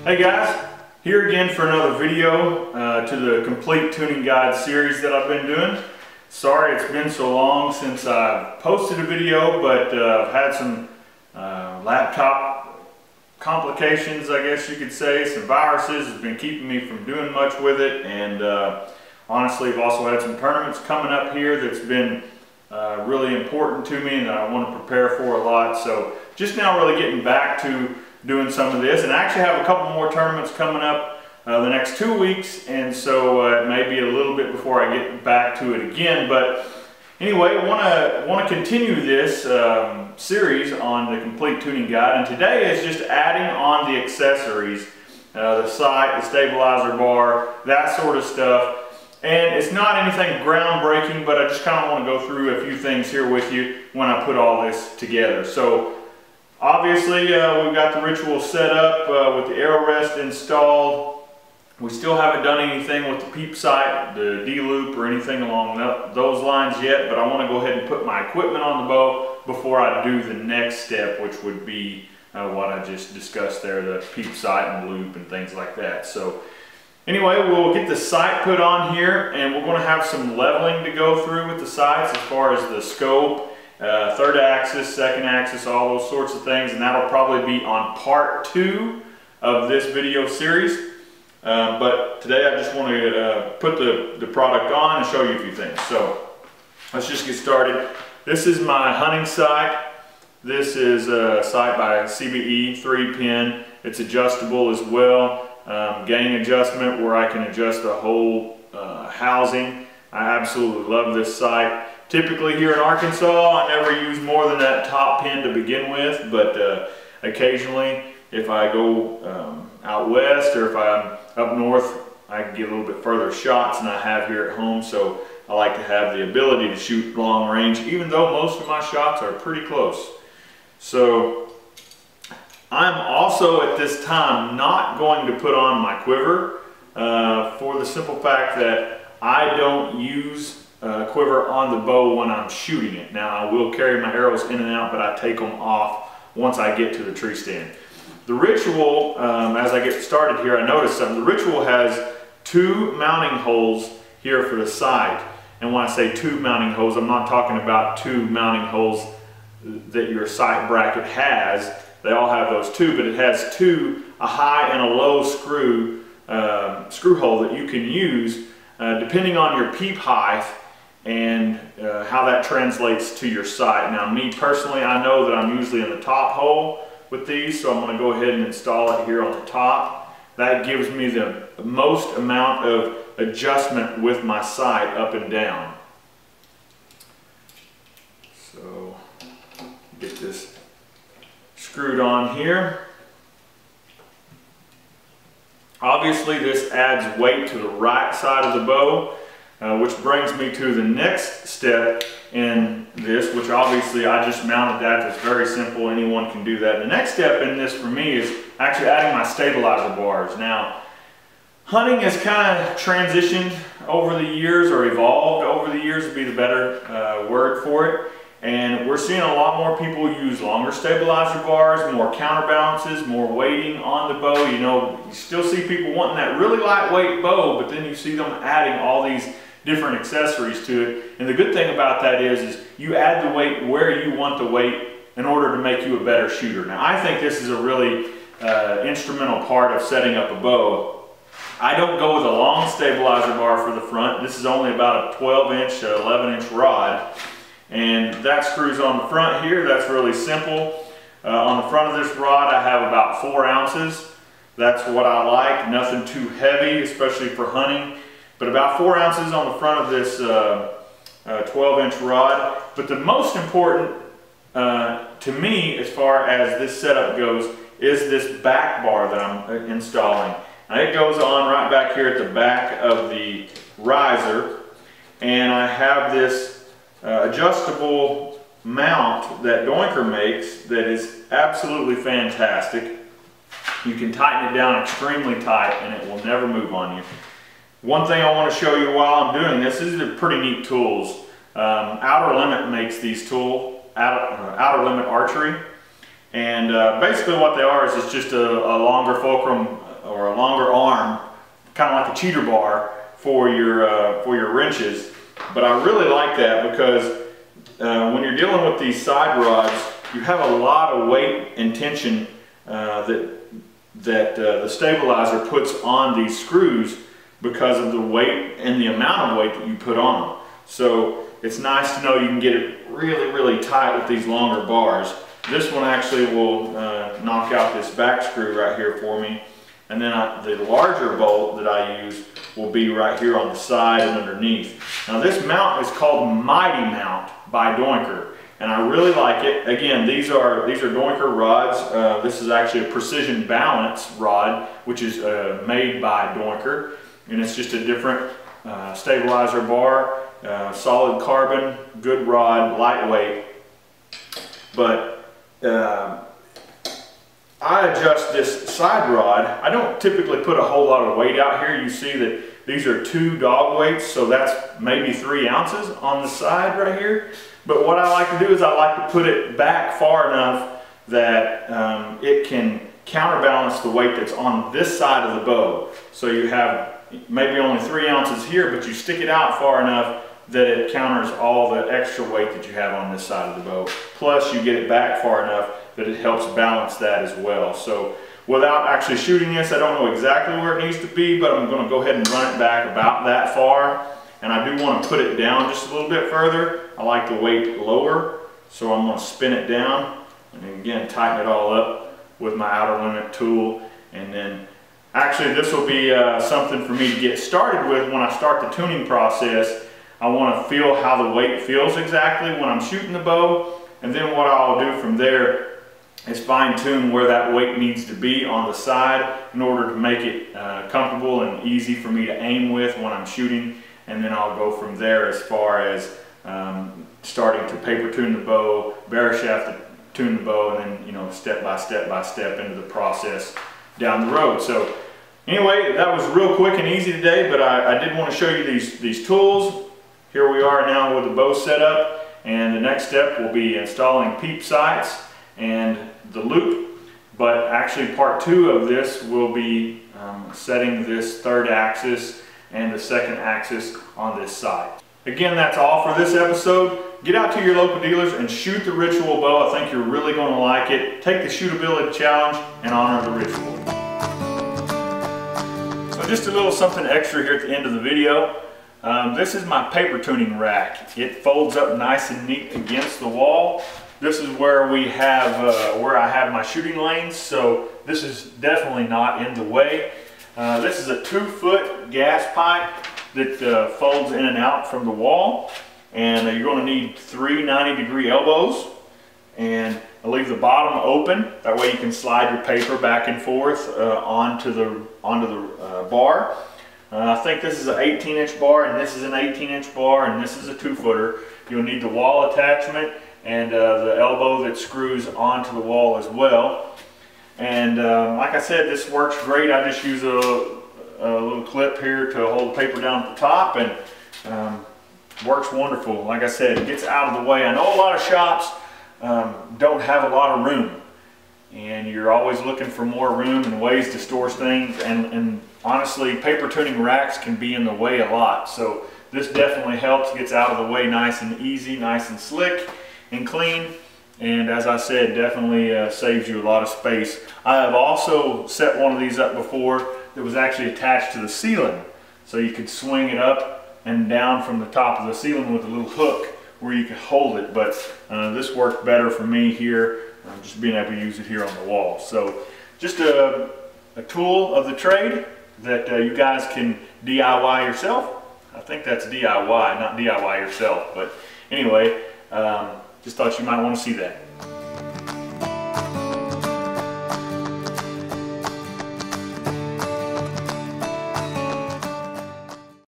Hey guys, here again for another video to the Complete Tuning Guide series that I've been doing. Sorry it's been so long since I've posted a video, but I've had some laptop complications, I guess you could say. Some viruses has been keeping me from doing much with it, and honestly I've also had some tournaments coming up here that's been really important to me and that I want to prepare for a lot. So just now really getting back to doing some of this, and I actually have a couple more tournaments coming up the next 2 weeks, and so it may be a little bit before I get back to it again. But anyway, I want to continue this series on the Complete Tuning Guide, and today is just adding on the accessories, the sight, the stabilizer bar, that sort of stuff. And it's not anything groundbreaking, but I just kind of want to go through a few things here with you when I put all this together. So obviously we've got the Ritual set up with the arrow rest installed. We still haven't done anything with the peep sight, the D-loop, or anything along those lines yet, but I want to go ahead and put my equipment on the bow before I do the next step, which would be what I just discussed there, the peep sight and loop and things like that. So anyway, we'll get the sight put on here, and we're going to have some leveling to go through with the sights as far as the scope, third axis, second axis, all those sorts of things, and that'll probably be on part 2 of this video series. But today I just want to put the product on and show you a few things. So let's just get started. This is my hunting sight. This is a sight by CBE, 3-pin. It's adjustable as well. Gain adjustment where I can adjust the whole housing. I absolutely love this sight. Typically here in Arkansas, I never use more than that top pin to begin with, but occasionally if I go out west or if I'm up north, I can get a little bit further shots than I have here at home, so I like to have the ability to shoot long range, even though most of my shots are pretty close. So I'm also at this time not going to put on my quiver for the simple fact that I don't use quiver on the bow when I'm shooting it. Now I will carry my arrows in and out, but I take them off once I get to the tree stand. The Ritual, as I get started here, I noticed something. The Ritual has 2 mounting holes here for the sight, and when I say 2 mounting holes, I'm not talking about 2 mounting holes that your sight bracket has. They all have those 2, but it has 2, a high and a low screw hole that you can use depending on your peep height and how that translates to your sight. Now me personally, I know that I'm usually in the top hole with these, so I'm going to go ahead and install it here on the top. That gives me the most amount of adjustment with my sight up and down. So get this screwed on here. Obviously this adds weight to the right side of the bow, which brings me to the next step in this, which obviously I just mounted that. It's very simple, anyone can do that. The next step in this for me is actually adding my stabilizer bars. Now hunting has kind of transitioned over the years, or evolved over the years would be the better word for it. And we're seeing a lot more people use longer stabilizer bars, more counterbalances, more weighting on the bow. You know, you still see people wanting that really lightweight bow, but then you see them adding all these different accessories to it. And the good thing about that is you add the weight where you want the weight in order to make you a better shooter. Now I think this is a really instrumental part of setting up a bow. I don't go with a long stabilizer bar for the front. This is only about a 12-inch to 11-inch rod. And that screws on the front here. That's really simple. On the front of this rod I have about 4 ounces. That's what I like. Nothing too heavy, especially for hunting. But about 4 ounces on the front of this 12-inch rod. But the most important to me as far as this setup goes is this back bar that I'm installing. Now it goes on right back here at the back of the riser, and I have this adjustable mount that Doinker makes that is absolutely fantastic. You can tighten it down extremely tight and it will never move on you. One thing I want to show you while I'm doing this, these are pretty neat tools. Outer Limit makes these tools, Outer Limit Archery, And basically what they are is it's just a longer fulcrum or a longer arm, kind of like a cheater bar for your wrenches. But I really like that because when you're dealing with these side rods, you have a lot of weight and tension that the stabilizer puts on these screws because of the weight and the amount of weight that you put on them. So it's nice to know you can get it really, really tight with these longer bars. This one actually will knock out this back screw right here for me. And then the larger bolt that I use will be right here on the side and underneath. Now this mount is called Mighty Mount by Doinker, and I really like it. Again, these are Doinker rods. This is actually a precision balance rod, which is made by Doinker, and it's just a different stabilizer bar, solid carbon, good rod, lightweight. But I adjust this side rod. I don't typically put a whole lot of weight out here. You see that these are 2 dog weights, so that's maybe 3 ounces on the side right here. But what I like to do is I like to put it back far enough that it can counterbalance the weight that's on this side of the bow. So you have maybe only 3 ounces here, but you stick it out far enough that it counters all the extra weight that you have on this side of the bow. Plus you get it back far enough that it helps balance that as well. So without actually shooting this, I don't know exactly where it needs to be, but I'm going to go ahead and run it back about that far. And I do want to put it down just a little bit further. I like the weight lower, so I'm going to spin it down and then again tighten it all up with my outer limit tool. And then actually this will be something for me to get started with when I start the tuning process. I want to feel how the weight feels exactly when I'm shooting the bow, and then what I'll do from there is fine tune where that weight needs to be on the side in order to make it comfortable and easy for me to aim with when I'm shooting. And then I'll go from there as far as starting to paper tune the bow, barrel shaft to tune the bow, and then, you know, step by step into the process down the road. So anyway, that was real quick and easy today, but I did want to show you these tools. Here we are now with the bow set up, and the next step will be installing peep sights and the loop. But actually part 2 of this will be setting this 3rd axis and the 2nd axis on this side. Again, that's all for this episode. Get out to your local dealers and shoot the Ritual bow. I think you're really going to like it. Take the shootability challenge and honor the Ritual. So just a little something extra here at the end of the video. This is my paper tuning rack. It folds up nice and neat against the wall. This is where we have where I have my shooting lanes, so this is definitely not in the way. This is a 2-foot gas pipe that folds in and out from the wall, and you're going to need 3 90-degree elbows, and I leave the bottom open. That way you can slide your paper back and forth onto the bar. I think this is an 18-inch bar, and this is an 18-inch bar, and this is a 2-footer. You'll need the wall attachment and the elbow that screws onto the wall as well. And like I said, this works great. I just use a little clip here to hold the paper down at the top, and works wonderful. Like I said, it gets out of the way. I know a lot of shops don't have a lot of room, and you're always looking for more room and ways to store things, and honestly, paper tuning racks can be in the way a lot. So this definitely helps, gets out of the way nice and easy, nice and slick and clean. And as I said, definitely saves you a lot of space. I have also set one of these up before that was actually attached to the ceiling. So you could swing it up and down from the top of the ceiling with a little hook where you could hold it. But this worked better for me here, just being able to use it here on the wall. So just a tool of the trade that you guys can DIY yourself. I think that's DIY, not DIY yourself. But anyway, just thought you might want to see that.